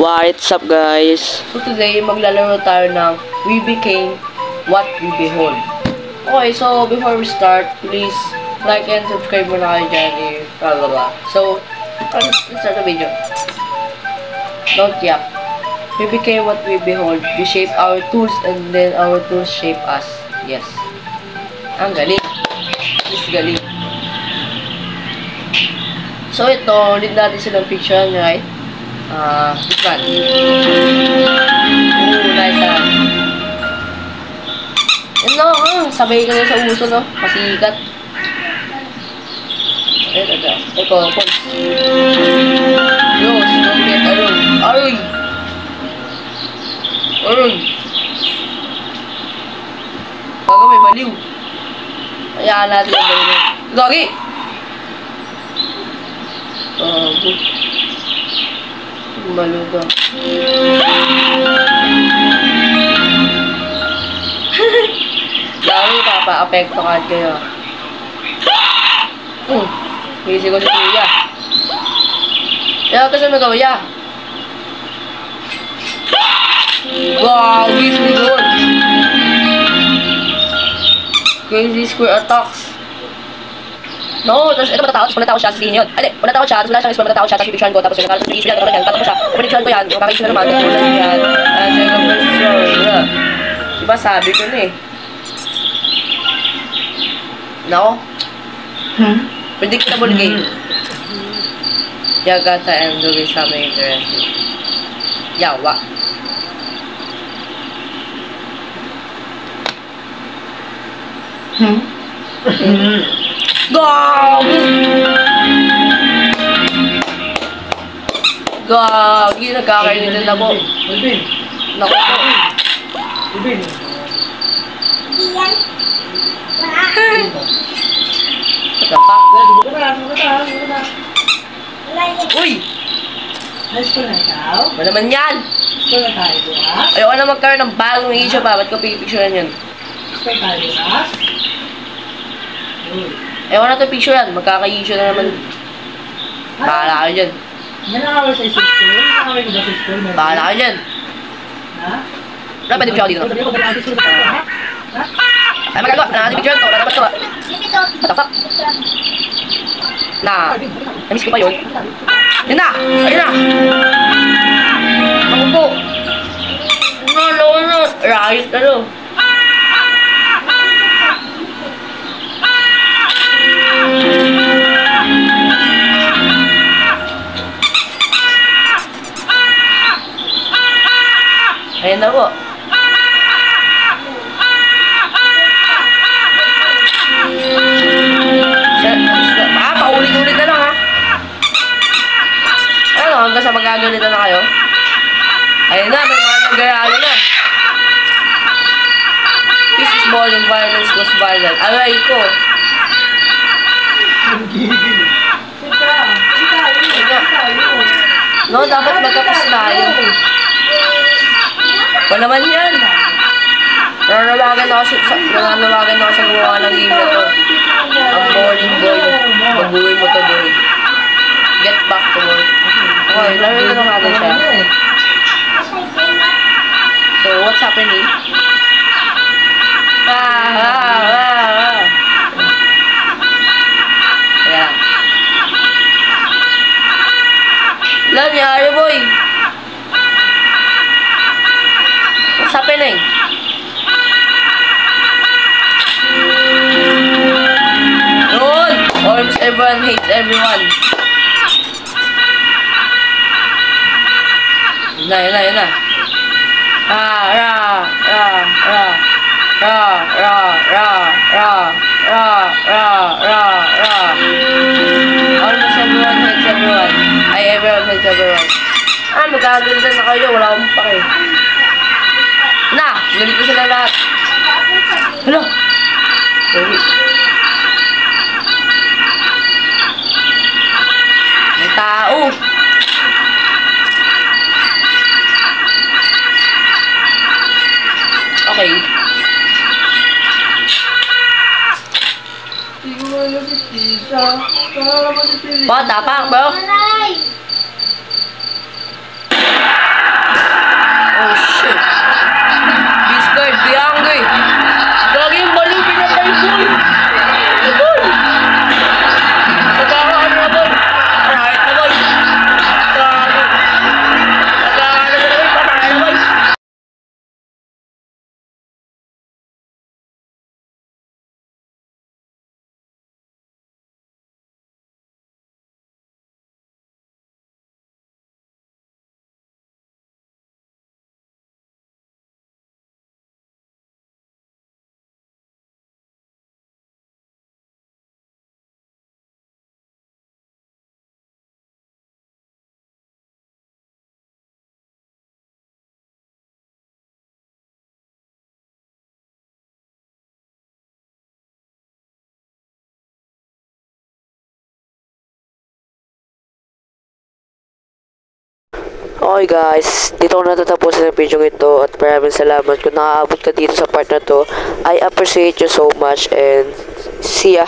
What's up guys? So today, maglalaro tayo ng We Became What We Behold. Okay, so before we start, please like and subscribe muna kayo dyan if blah. So, let's start the video. Don't yap. We became what we behold. We shape our tools and then our tools shape us. Yes. Ang galing. Is galing. So ito, ulit natin silang picture, right? This one. Ooh, nice one. Yun no, sabay ka na sa uso, no? Pasikat. Ito, pons. Yos, don't get aroy. Aroy! Aroy! Baga may baliw. Hayaan natin ang baliw. Gagi! Maluga. Dami papa-apekto ka kayo. Busy ko si Kuya. Kaya kasi magawa. Wow, this is good. Crazy square attacks. No, tapos ito matatakot siya sa screen yun. Ay, matatakot siya, tapos wala siyang matatakot siya, tapos pipicturean ko, tapos yung nakalas issue yan, tapos siya, pipicturean ko yan, makaka-issue na naman, tulad yan, second first story, diba sabi ko na eh. No? Predictable game. Yaga sa I'm doing something interesting. Yawa. Gagi, nagkakainitin ako. Naku po. Uy! Ba naman yan? Ayoko na magkaroon ng bagong issue pa. Ba't ko pipicturean yun? Ayoko na ito picturean. Magkaka-issue na naman. Bahala kayo dyan. Nanakaway sa school? Nanakaway ko ba sa school? Bahala kayo dyan. Ha? Wala, pwede picture ako dito. Ay, magagawa. Nakakipicturean to. Natapat to. What the fuck? Na-miss ko pa yun. Yun na! Ayun na! Ako po. No. Riot na no. Ayan na po. Paulit-ulit na lang ha. Ano, hanggang sa magagalitan na kayo. Ayun na, may mga nag-garalo na. This is balling violence goes viral. Aray ko. No, dapat magkapos tayo. Pa naman yan. Nananawagan ako sa gumawa ng game na to. Ang boring boy. Baguhin mo to boy. Get back to work. Okay, laro na lang natin siya. So, what's happening? Ayan. Lan, yari boy. What's happening? Noon! Almost everyone hates everyone. Yun na. Almost everyone hates everyone. Ay, everyone hates everyone. Magkaganda na kayo. Wala akong pake. Na! Galit ko sila lahat. Hello! Sorry. May tao! Okay. Bata pa, bro. Oh shit. Be scared, be hungry. Gagi yung baliw, pinatay boy. Boy. Nagkakaano na boy. Alright na boy. Nagkakaano na boy, patay na boy. Okay guys, dito ko natatapusin ang video ito at maraming salamat kung nakaabot ka dito sa part na to. I appreciate you so much and see ya!